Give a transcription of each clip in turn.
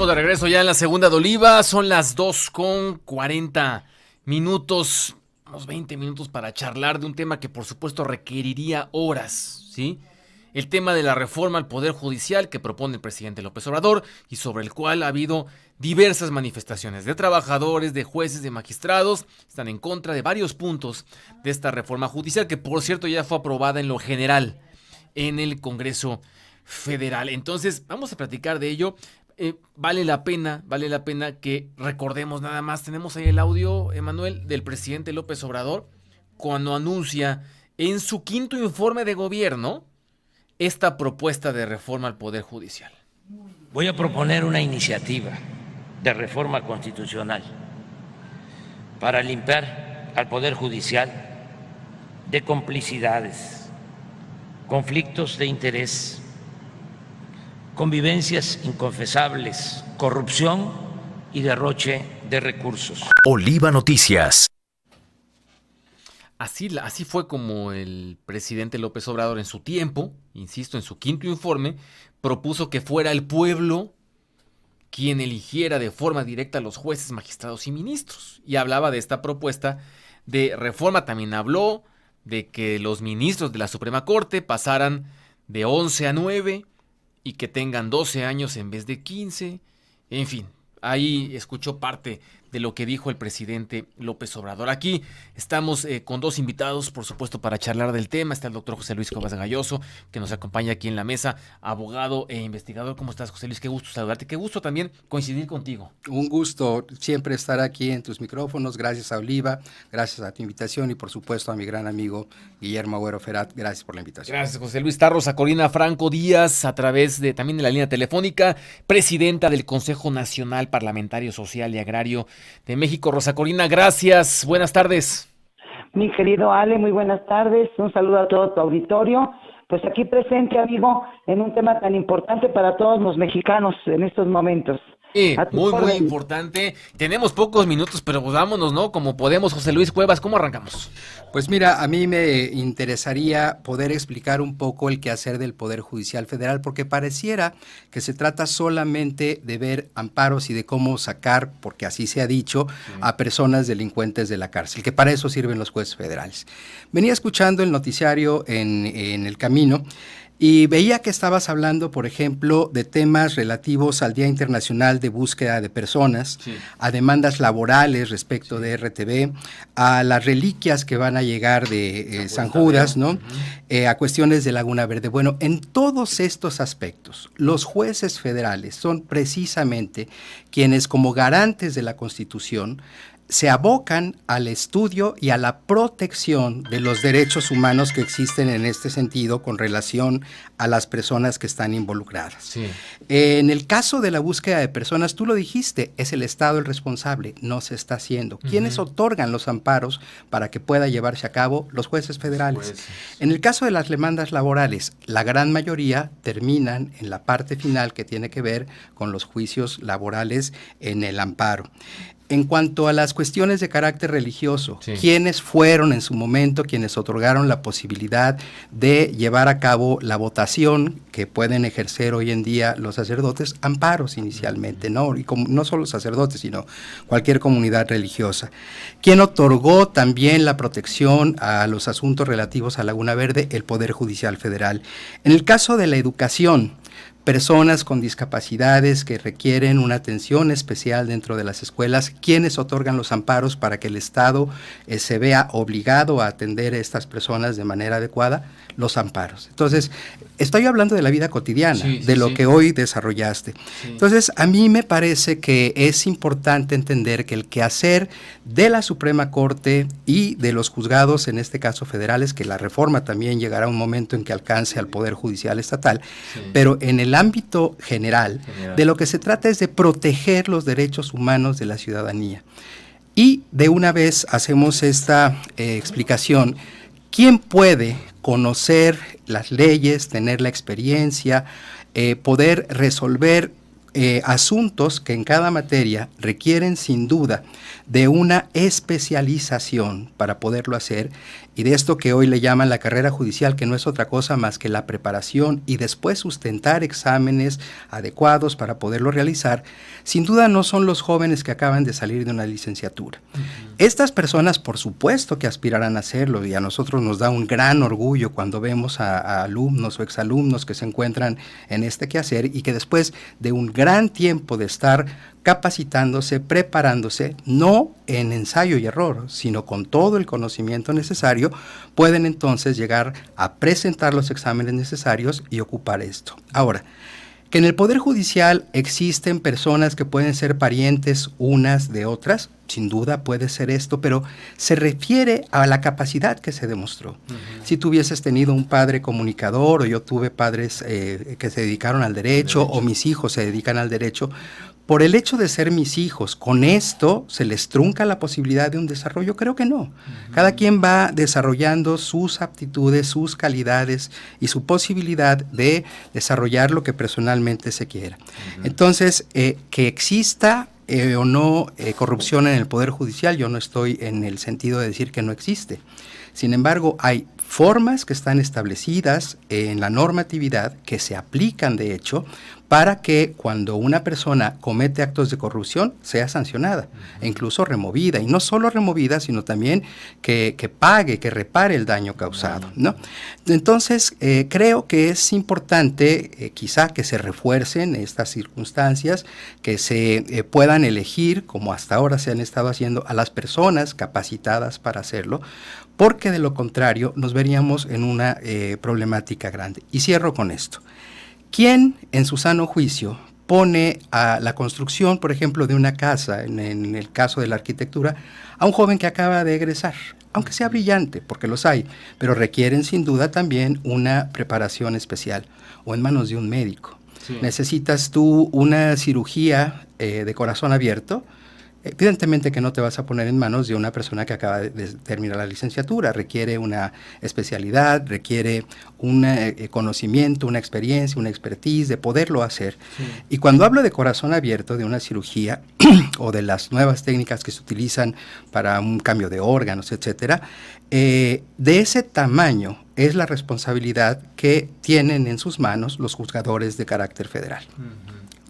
Estamos de regreso ya en la segunda de Oliva, son las 2:40, unos 20 minutos para charlar de un tema que por supuesto requeriría horas, ¿sí? El tema de la reforma al Poder Judicial que propone el presidente López Obrador y sobre el cual ha habido diversas manifestaciones de trabajadores, de jueces, de magistrados, están en contra de varios puntos de esta reforma judicial que por cierto ya fue aprobada en lo general en el Congreso Federal. Entonces vamos a platicar de ello. Vale la pena que recordemos nada más. Tenemos ahí el audio, Emanuel, del presidente López Obrador cuando anuncia en su quinto informe de gobierno esta propuesta de reforma al Poder Judicial. Voy a proponer una iniciativa de reforma constitucional para limpiar al Poder Judicial de complicidades, conflictos de interés, convivencias inconfesables, corrupción y derroche de recursos. Oliva Noticias. Así fue como el presidente López Obrador en su tiempo, insisto, en su quinto informe, propuso que fuera el pueblo quien eligiera de forma directa a los jueces, magistrados y ministros. Y hablaba de esta propuesta de reforma. También habló de que los ministros de la Suprema Corte pasaran de 11 a 9 y que tengan 12 años en vez de 15. En fin, ahí escuchó parte de lo que dijo el presidente López Obrador. Aquí estamos con dos invitados, por supuesto, para charlar del tema. Está el doctor José Luis Cuevas Galloso, que nos acompaña aquí en la mesa, abogado e investigador. ¿Cómo estás, José Luis? Qué gusto saludarte, qué gusto también coincidir contigo. Un gusto siempre estar aquí en tus micrófonos. Gracias a Oliva, gracias a tu invitación y por supuesto a mi gran amigo Guillermo Agüero Ferat. Gracias por la invitación. Gracias, José Luis. Está Rosa Corina Franco Díaz, a través de también de la línea telefónica, presidenta del Consejo Nacional Parlamentario Social y Agrario de México. Rosa Corina, gracias. Buenas tardes. Mi querido Ale, muy buenas tardes. Un saludo a todo tu auditorio. Pues aquí presente, amigo, en un tema tan importante para todos los mexicanos en estos momentos. Muy importante. Tenemos pocos minutos, pero pues vámonos, ¿no? Como podemos. José Luis Cuevas, ¿cómo arrancamos? Pues mira, a mí me interesaría poder explicar un poco el quehacer del Poder Judicial Federal, porque pareciera que se trata solamente de ver amparos y de cómo sacar, porque así se ha dicho, a personas delincuentes de la cárcel, que para eso sirven los jueces federales. Venía escuchando el noticiario en el camino y veía que estabas hablando, por ejemplo, de temas relativos al Día Internacional de Búsqueda de Personas, a demandas laborales respecto de RTV, a las reliquias que van a llegar de San Judas, ¿no? A cuestiones de Laguna Verde. Bueno, en todos estos aspectos, los jueces federales son precisamente quienes, como garantes de la Constitución, se abocan al estudio y a la protección de los derechos humanos que existen en este sentido con relación a las personas que están involucradas. Sí. En el caso de la búsqueda de personas, tú lo dijiste, es el Estado el responsable, no se está haciendo. ¿Quiénes otorgan los amparos para que pueda llevarse a cabo? Los jueces federales. En el caso de las demandas laborales, la gran mayoría terminan en la parte final que tiene que ver con los juicios laborales en el amparo. En cuanto a las cuestiones de carácter religioso, ¿quiénes fueron en su momento quienes otorgaron la posibilidad de llevar a cabo la votación que pueden ejercer hoy en día los sacerdotes? Amparos inicialmente, ¿no? Y como, no solo sacerdotes, sino cualquier comunidad religiosa. ¿Quién otorgó también la protección a los asuntos relativos a Laguna Verde? El Poder Judicial Federal. En el caso de la educación, personas con discapacidades que requieren una atención especial dentro de las escuelas, ¿quiénes otorgan los amparos para que el Estado se vea obligado a atender a estas personas de manera adecuada? Los amparos. Entonces, estoy hablando de la vida cotidiana, de lo que hoy desarrollaste. Entonces, a mí me parece que es importante entender que el quehacer de la Suprema Corte y de los juzgados, en este caso federales, que la reforma también llegará a un momento en que alcance al Poder Judicial Estatal, pero en el ámbito general, de lo que se trata es de proteger los derechos humanos de la ciudadanía. Y de una vez hacemos esta explicación. ¿Quién puede conocer las leyes, tener la experiencia, poder resolver asuntos que en cada materia requieren sin duda de una especialización para poderlo hacer? y de esto que hoy le llaman la carrera judicial, que no es otra cosa más que la preparación y después sustentar exámenes adecuados para poderlo realizar, sin duda no son los jóvenes que acaban de salir de una licenciatura. Estas personas, por supuesto que aspirarán a hacerlo, y a nosotros nos da un gran orgullo cuando vemos a alumnos o exalumnos que se encuentran en este quehacer y que después de un gran tiempo de estar capacitándose, preparándose, no en ensayo y error, sino con todo el conocimiento necesario, pueden entonces llegar a presentar los exámenes necesarios y ocupar esto. Ahora, que en el Poder Judicial existen personas que pueden ser parientes unas de otras, sin duda puede ser esto, pero se refiere a la capacidad que se demostró. Si tú hubieses tenido un padre comunicador, o yo tuve padres que se dedicaron al derecho, o mis hijos se dedican al derecho, por el hecho de ser mis hijos, ¿con esto se les trunca la posibilidad de un desarrollo? Creo que no. Cada quien va desarrollando sus aptitudes, sus calidades y su posibilidad de desarrollar lo que personalmente se quiera. Entonces, que exista o no corrupción en el Poder Judicial, yo no estoy en el sentido de decir que no existe. Sin embargo, hay formas que están establecidas en la normatividad que se aplican, de hecho, para que cuando una persona comete actos de corrupción sea sancionada e incluso removida, y no solo removida, sino también que pague, que repare el daño causado, ¿no? Entonces, creo que es importante quizá que se refuercen estas circunstancias, que se puedan elegir, como hasta ahora se han estado haciendo, a las personas capacitadas para hacerlo, porque de lo contrario nos veríamos en una problemática grande. Y cierro con esto. ¿Quién en su sano juicio pone a la construcción, por ejemplo, de una casa, en el caso de la arquitectura, a un joven que acaba de egresar? Aunque sea brillante, porque los hay, pero requieren sin duda también una preparación especial, o en manos de un médico. Sí. Necesitas tú una cirugía de corazón abierto. Evidentemente que no te vas a poner en manos de una persona que acaba de terminar la licenciatura, requiere una especialidad, requiere un conocimiento, una experiencia, una expertise de poderlo hacer. Sí. Y cuando hablo de corazón abierto, de una cirugía o de las nuevas técnicas que se utilizan para un cambio de órganos, etcétera, de ese tamaño es la responsabilidad que tienen en sus manos los juzgadores de carácter federal.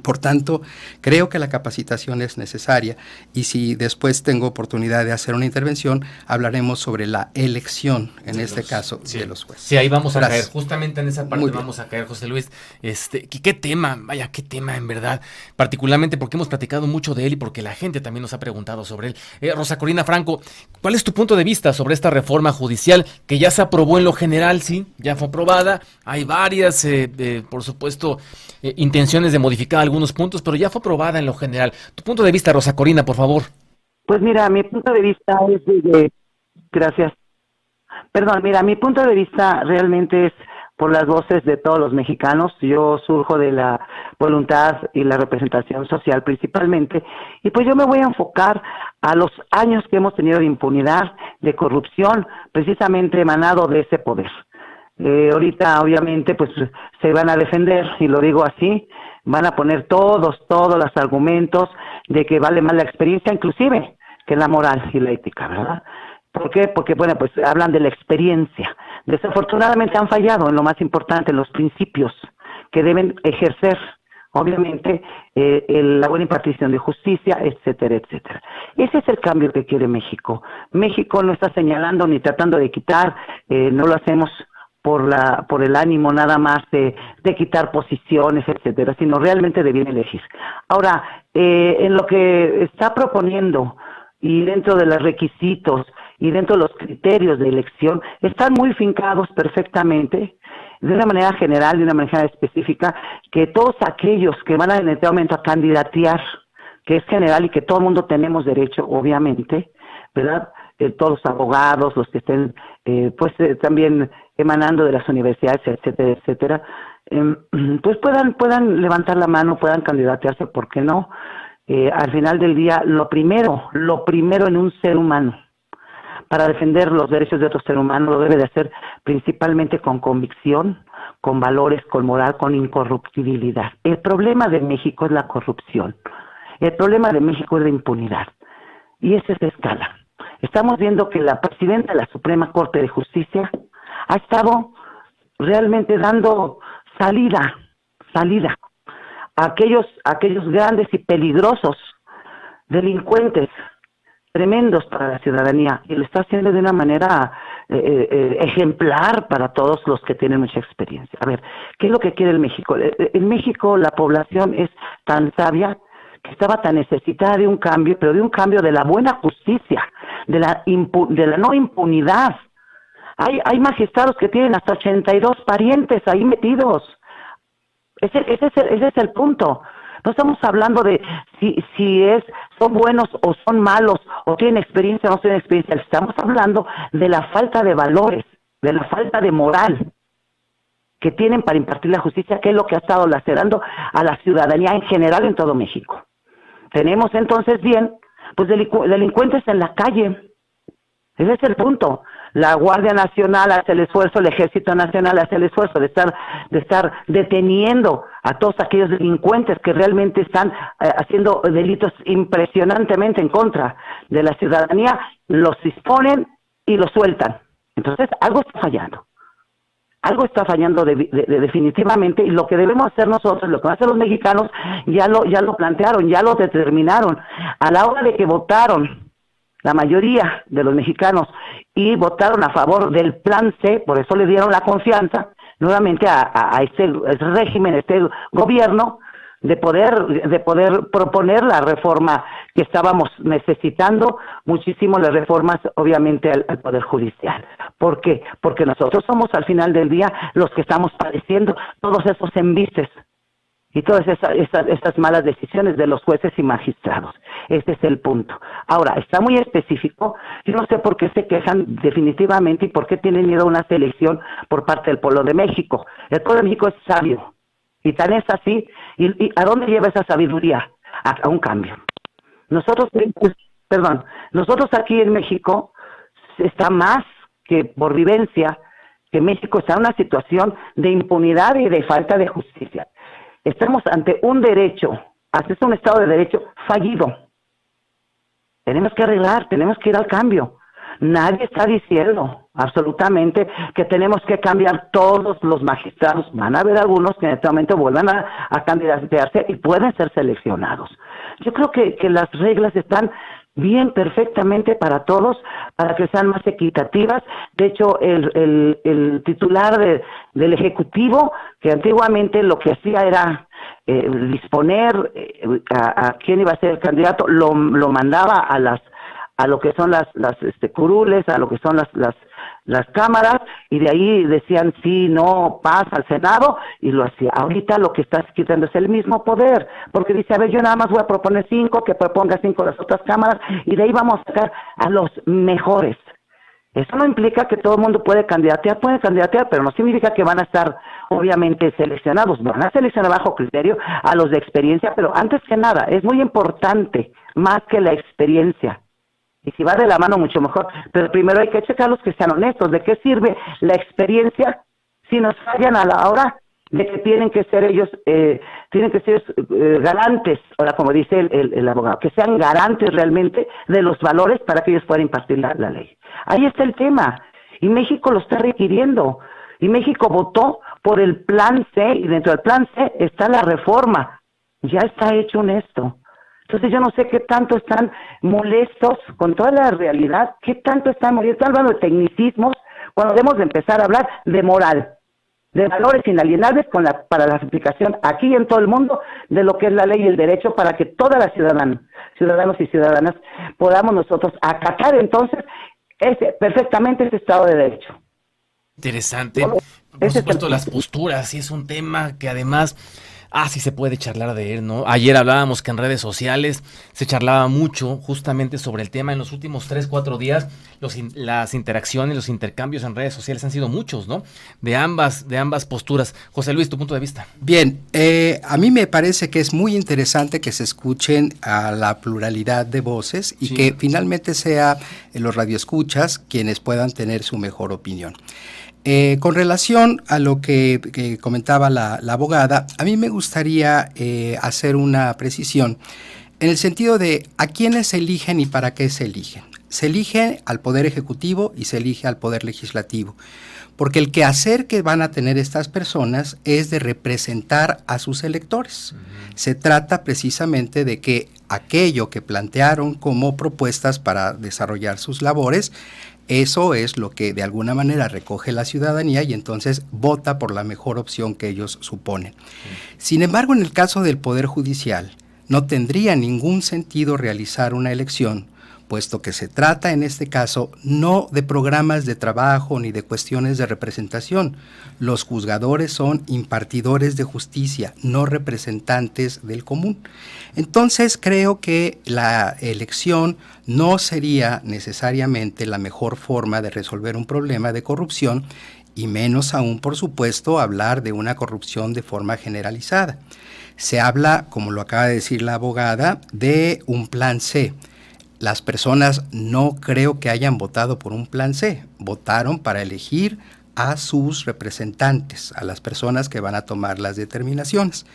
Por tanto, creo que la capacitación es necesaria, y si después tengo oportunidad de hacer una intervención, hablaremos sobre la elección, en este caso, de los jueces. Sí, ahí vamos a caer, justamente en esa parte vamos a caer, José Luis. ¿Qué tema? Vaya, qué tema en verdad, particularmente porque hemos platicado mucho de él y porque la gente también nos ha preguntado sobre él. Rosa Corina Franco, ¿cuál es tu punto de vista sobre esta reforma judicial que ya se aprobó en lo general? Sí, ya fue aprobada, hay varias, por supuesto, intenciones de modificar algunos puntos, pero ya fue aprobada en lo general. Tu punto de vista, Rosa Corina, por favor. Pues mira, mi punto de vista es gracias. Perdón, mira, mi punto de vista realmente es por las voces de todos los mexicanos. Yo surjo de la voluntad y la representación social principalmente, y pues yo me voy a enfocar a los años que hemos tenido de impunidad, de corrupción, precisamente emanado de ese poder. Ahorita obviamente pues se van a defender, y lo digo así, van a poner todos los argumentos de que vale más la experiencia inclusive que la moral y la ética, ¿verdad? ¿Por qué? Porque bueno, pues hablan de la experiencia. Desafortunadamente han fallado en lo más importante, en los principios que deben ejercer, obviamente, la buena impartición de justicia, etcétera, etcétera. Ese es el cambio que quiere México. México no está señalando ni tratando de quitar, no lo hacemos por el ánimo nada más de quitar posiciones, etcétera, sino realmente de bien elegir. Ahora, en lo que está proponiendo y dentro de los requisitos y dentro de los criterios de elección, están muy fincados perfectamente, de una manera general, de una manera específica, que todos aquellos que van en este momento a candidatear, que es general y que todo el mundo tenemos derecho, obviamente, ¿verdad? Todos los abogados, los que estén, también emanando de las universidades, etcétera, etcétera, pues puedan levantar la mano, puedan candidatearse, ¿por qué no? Al final del día, lo primero en un ser humano, para defender los derechos de otro ser humano, lo debe de hacer principalmente con convicción, con valores, con moral, con incorruptibilidad. El problema de México es la corrupción. El problema de México es la impunidad. Y esa es la escala. Estamos viendo que la presidenta de la Suprema Corte de Justicia ha estado realmente dando salida a aquellos grandes y peligrosos delincuentes tremendos para la ciudadanía, y lo está haciendo de una manera ejemplar para todos los que tienen mucha experiencia. A ver, ¿qué es lo que quiere el México? En México la población es tan sabia que estaba tan necesitada de un cambio, pero de un cambio de la buena justicia, de la no impunidad. Hay magistrados que tienen hasta 82 parientes ahí metidos. Ese es el punto. No estamos hablando de si son buenos o son malos, o tienen experiencia o no tienen experiencia. Estamos hablando de la falta de valores, de la falta de moral que tienen para impartir la justicia, que es lo que ha estado lacerando a la ciudadanía en general en todo México. Tenemos entonces pues delincuentes en la calle. Ese es el punto. La Guardia Nacional hace el esfuerzo, el Ejército Nacional hace el esfuerzo de estar deteniendo a todos aquellos delincuentes que realmente están haciendo delitos impresionantemente en contra de la ciudadanía, los disponen y los sueltan. Entonces, algo está fallando. Algo está fallando definitivamente, y lo que debemos hacer nosotros, lo que van a hacer los mexicanos, ya lo plantearon, ya lo determinaron. A la hora de que votaron la mayoría de los mexicanos y votaron a favor del Plan C, por eso le dieron la confianza nuevamente a este régimen, este gobierno, de poder proponer la reforma que estábamos necesitando muchísimo, las reformas obviamente al Poder Judicial. ¿Por qué? Porque nosotros somos al final del día los que estamos padeciendo todos esos embistes y todas esas malas decisiones de los jueces y magistrados. Ese es el punto. Ahora, está muy específico. Yo no sé por qué se quejan definitivamente y por qué tienen miedo a una selección por parte del pueblo de México. El pueblo de México es sabio, y tan es así. ¿Y a dónde lleva esa sabiduría? A un cambio. Nosotros aquí en México está más que por vivencia, que México está en una situación de impunidad y de falta de justicia. Estamos ante un un Estado de Derecho fallido. Tenemos que arreglar, tenemos que ir al cambio. Nadie está diciendo absolutamente que tenemos que cambiar todos los magistrados. Van a haber algunos que en este momento vuelvan a candidatearse y pueden ser seleccionados. Yo creo que las reglas están bien, perfectamente para todos, para que sean más equitativas. De hecho, el titular del Ejecutivo, que antiguamente lo que hacía era disponer a quién iba a ser el candidato, lo mandaba a lo que son las curules, a lo que son las cámaras, y de ahí decían sí, no, pasa al Senado, y lo hacía. Ahorita lo que está quitando es el mismo poder, porque dice, a ver, yo nada más voy a proponer 5, que proponga 5 las otras cámaras, y de ahí vamos a sacar a los mejores. Eso no implica que todo el mundo pueden candidatear, pero no significa que van a estar obviamente seleccionados. Van a seleccionar bajo criterio a los de experiencia, pero antes que nada, es muy importante, más que la experiencia. Y si va de la mano, mucho mejor. Pero primero hay que checar los que sean honestos. ¿De qué sirve la experiencia si nos fallan a la hora de que tienen que ser ellos garantes? Ahora, como dice el abogado, que sean garantes realmente de los valores para que ellos puedan impartir la ley. Ahí está el tema. Y México lo está requiriendo. Y México votó por el Plan C, y dentro del Plan C está la reforma. Ya está hecho esto. Entonces yo no sé qué tanto están molestos con toda la realidad, qué tanto están molestos, están hablando de tecnicismos, cuando debemos de empezar a hablar de moral, de valores inalienables para la aplicación aquí y en todo el mundo de lo que es la ley y el derecho, para que todas las ciudadanos y ciudadanas podamos nosotros acatar entonces perfectamente ese Estado de Derecho. Interesante. Por supuesto, las posturas, y es un tema que además sí se puede charlar de él, ¿no? Ayer hablábamos que en redes sociales se charlaba mucho justamente sobre el tema. En los últimos 3-4 días las interacciones, los intercambios en redes sociales han sido muchos, ¿no? De ambas posturas. José Luis, tu punto de vista. Bien, a mí me parece que es muy interesante que se escuchen a la pluralidad de voces y que finalmente sea los radioescuchas quienes puedan tener su mejor opinión. Con relación a lo que comentaba la abogada, a mí me gustaría hacer una precisión en el sentido de a quiénes se eligen y para qué se eligen. Se elige al Poder Ejecutivo y se elige al Poder Legislativo, porque el quehacer que van a tener estas personas es de representar a sus electores. Se trata precisamente de que aquello que plantearon como propuestas para desarrollar sus labores, eso es lo que de alguna manera recoge la ciudadanía y entonces vota por la mejor opción que ellos suponen. Sin embargo, en el caso del Poder Judicial, no tendría ningún sentido realizar una elección, puesto que se trata en este caso no de programas de trabajo ni de cuestiones de representación. Los juzgadores son impartidores de justicia, no representantes del común. Entonces creo que la elección no sería necesariamente la mejor forma de resolver un problema de corrupción, y menos aún, por supuesto, hablar de una corrupción de forma generalizada. Se habla, como lo acaba de decir la abogada, de un plan C. Las personas no creo que hayan votado por un plan C, votaron para elegir a sus representantes, a las personas que van a tomar las determinaciones.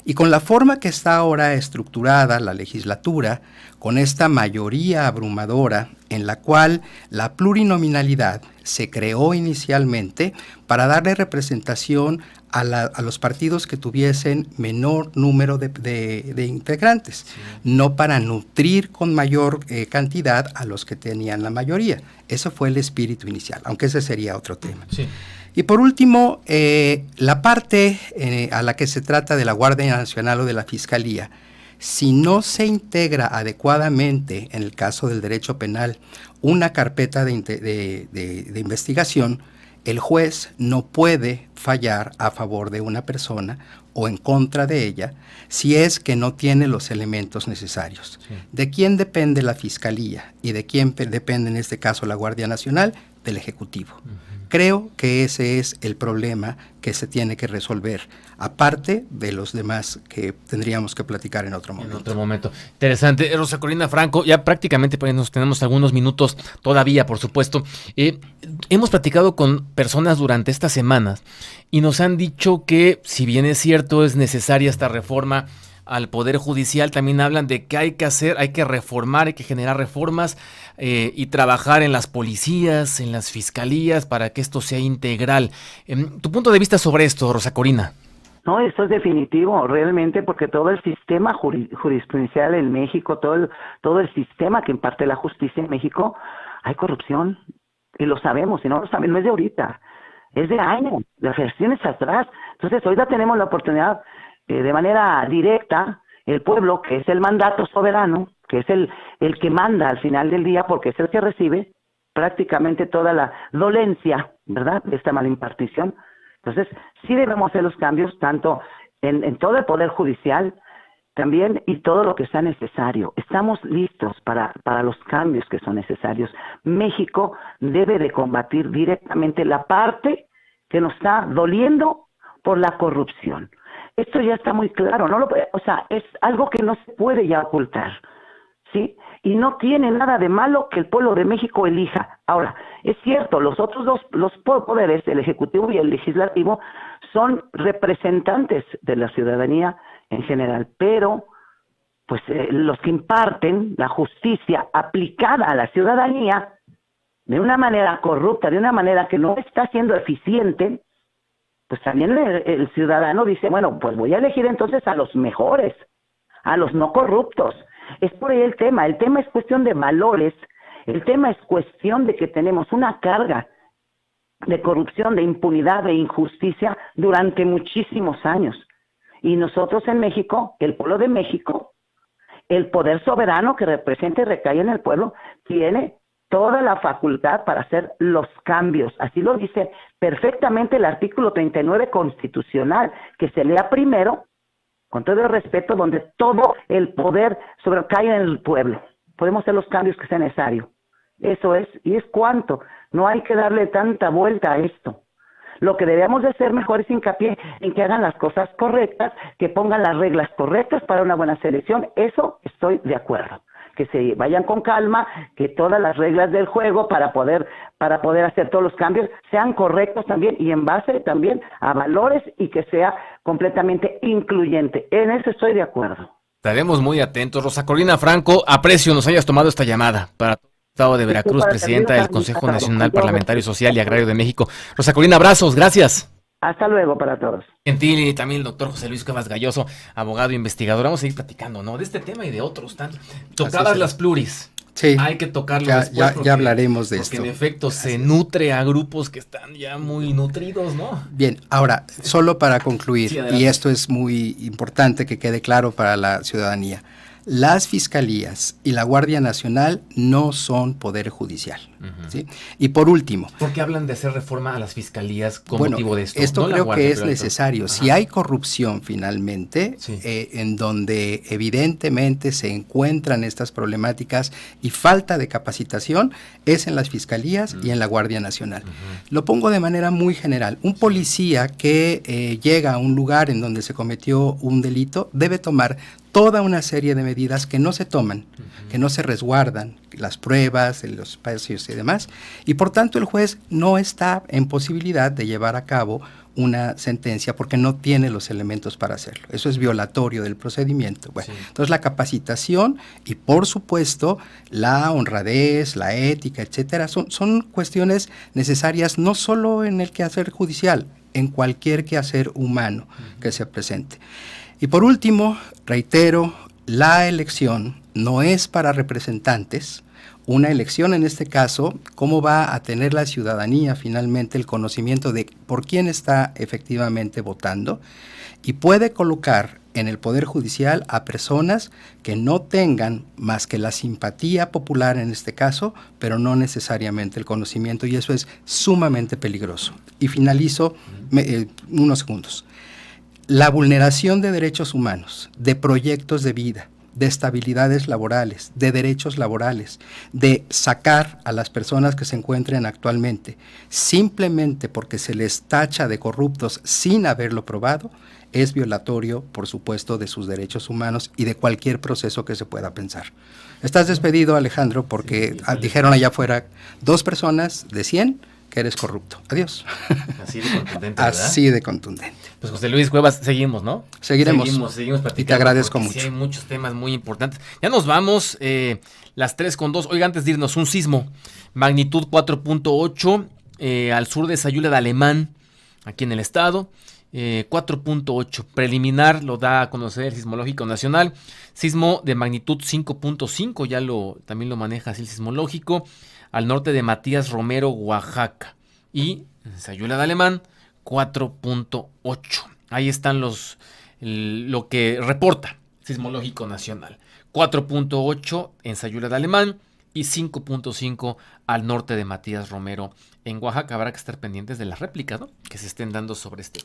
Y con la forma que está ahora estructurada la legislatura, con esta mayoría abrumadora en la cual la plurinominalidad se creó inicialmente para darle representación a los partidos que tuviesen menor número de integrantes, no para nutrir con mayor cantidad a los que tenían la mayoría. Eso fue el espíritu inicial, aunque ese sería otro tema. Sí. Y por último, la parte a la que se trata de la Guardia Nacional o de la Fiscalía, si no se integra adecuadamente, en el caso del derecho penal, una carpeta de investigación, el juez no puede fallar a favor de una persona o en contra de ella si es que no tiene los elementos necesarios. Sí. ¿De quién depende la Fiscalía y de quién depende en este caso la Guardia Nacional? Del Ejecutivo. Creo que ese es el problema que se tiene que resolver, aparte de los demás que tendríamos que platicar en otro momento. En otro momento. Interesante. Rosa Corina Franco, ya prácticamente nos tenemos algunos minutos todavía, por supuesto. Hemos platicado con personas durante estas semanas y nos han dicho que, si bien es cierto, es necesaria esta reforma al Poder Judicial, también hablan de que hay que hacer, hay que reformar, hay que generar reformas y trabajar en las policías, en las fiscalías, para que esto sea integral. ¿Tu punto de vista sobre esto, Rosa Corina? No, esto es definitivo, realmente, porque todo el sistema jurisprudencial en México, todo el sistema que imparte la justicia en México, hay corrupción, y lo sabemos, y no lo sabemos, no es de ahorita, es de años, de gestiones atrás. Entonces, ahorita tenemos la oportunidad de manera directa, el pueblo, que es el mandato soberano, que es el que manda al final del día, porque es el que recibe prácticamente toda la dolencia, ¿verdad?, de esta mala impartición. Entonces, sí debemos hacer los cambios, tanto en todo el Poder Judicial, también, y todo lo que sea necesario. Estamos listos para los cambios que son necesarios. México debe de combatir directamente la parte que nos está doliendo por la corrupción. Esto ya está muy claro, es algo que no se puede ya ocultar, ¿sí? Y no tiene nada de malo que el pueblo de México elija. Ahora, es cierto, los otros dos, los poderes, el Ejecutivo y el Legislativo, son representantes de la ciudadanía en general, pero pues los que imparten la justicia aplicada a la ciudadanía de una manera corrupta, de una manera que no está siendo eficiente, pues también el ciudadano dice, bueno, pues voy a elegir entonces a los mejores, a los no corruptos. Es por ahí el tema es cuestión de valores, el tema es cuestión de que tenemos una carga de corrupción, de impunidad, de injusticia durante muchísimos años. Y nosotros en México, el pueblo de México, el poder soberano que representa y recae en el pueblo, tiene toda la facultad para hacer los cambios. Así lo dice perfectamente el artículo 39 constitucional, que se lea primero, con todo el respeto, donde todo el poder cae en el pueblo. Podemos hacer los cambios que sea necesario. Eso es, y es cuanto. No hay que darle tanta vuelta a esto. Lo que debemos de hacer mejor es hincapié en que hagan las cosas correctas, que pongan las reglas correctas para una buena selección. Eso estoy de acuerdo. Que se vayan con calma, que todas las reglas del juego para poder hacer todos los cambios sean correctos también y en base también a valores y que sea completamente incluyente. En eso estoy de acuerdo. Estaremos muy atentos. Rosa Corina Franco, aprecio nos hayas tomado esta llamada para Estado de Veracruz, para presidenta servirle del Consejo a- Nacional Parlamentario Social y Agrario de México. Rosa Corina, abrazos, gracias. Hasta luego para todos. Gentil y también el doctor José Luis Cuevas Galloso, abogado e investigador. Vamos a seguir platicando, ¿no? De este tema y de otros. Tocadas será. las pluris. Sí, Hay que tocarlo ya, después. ya hablaremos de porque esto. en efecto Así se es. nutre a grupos que están ya muy nutridos, ¿no? Bien, ahora, solo para concluir, Sí, adelante. y esto es muy importante que quede claro para la ciudadanía, las fiscalías y la Guardia Nacional no son poder judicial. Ujú. ¿Sí? Y por último, ¿Por qué hablan de hacer reforma a las fiscalías con bueno, motivo de esto? esto No la creo Guardia, que es pero necesario. Ajá. Si hay corrupción finalmente, Sí. en donde evidentemente se encuentran estas problemáticas y falta de capacitación, es en las fiscalías y en la Guardia Nacional. Lo pongo de manera muy general. Un policía que llega a un lugar en donde se cometió un delito debe tomar toda una serie de medidas que no se toman, que no se resguardan, las pruebas, los espacios y demás, y por tanto el juez no está en posibilidad de llevar a cabo una sentencia porque no tiene los elementos para hacerlo. Eso es violatorio del procedimiento. Bueno, Sí. entonces la capacitación y por supuesto la honradez, la ética, etcétera, son cuestiones necesarias no solo en el quehacer judicial, en cualquier quehacer humano que se presente. Y por último, reitero, la elección no es para representantes. Una elección en este caso, ¿cómo va a tener la ciudadanía finalmente el conocimiento de por quién está efectivamente votando? Y puede colocar en el Poder Judicial a personas que no tengan más que la simpatía popular en este caso, pero no necesariamente el conocimiento, y eso es sumamente peligroso. Y finalizo unos segundos. La vulneración de derechos humanos, de proyectos de vida, de estabilidades laborales, de derechos laborales, de sacar a las personas que se encuentren actualmente simplemente porque se les tacha de corruptos sin haberlo probado, es violatorio, por supuesto, de sus derechos humanos y de cualquier proceso que se pueda pensar. Estás despedido, Alejandro, porque dijeron allá afuera 2 personas de 100 que eres corrupto. Adiós. Así de contundente, ¿verdad? Así de contundente. Pues José Luis Cuevas, seguimos, ¿no? Seguiremos. Seguimos platicando. Y te agradezco porque mucho. Sí, hay muchos temas muy importantes. Ya nos vamos, las 3:02. Oiga, antes de irnos, un sismo, magnitud 4.8 al sur de Sayula de Alemán, aquí en el estado. 4.8. Preliminar lo da a conocer el Sismológico Nacional. Sismo de magnitud 5.5, también lo maneja así el Sismológico, al norte de Matías Romero, Oaxaca. Y en Sayula de Alemán, 4.8. Ahí están lo que reporta Sismológico Nacional. 4.8 en Sayula de Alemán y 5.5 al norte de Matías Romero en Oaxaca. Habrá que estar pendientes de las réplicas, ¿no?, que se estén dando sobre este.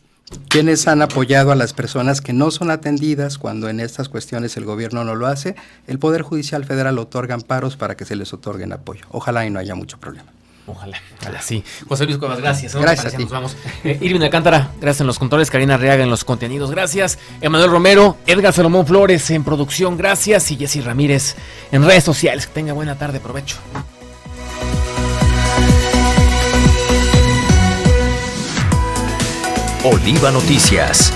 Quienes han apoyado a las personas que no son atendidas cuando en estas cuestiones el gobierno no lo hace, el Poder Judicial Federal otorga amparos para que se les otorguen apoyo. Ojalá y no haya mucho problema. Ojalá sí. José Luis Cuevas, gracias. ¿No? Gracias a ti. Nos vamos. Irving Alcántara, gracias en los controles. Karina Arriaga en los contenidos, gracias. Emanuel Romero, Edgar Salomón Flores en producción, gracias. Y Jessy Ramírez en redes sociales. Que tenga buena tarde, provecho. Oliva Noticias.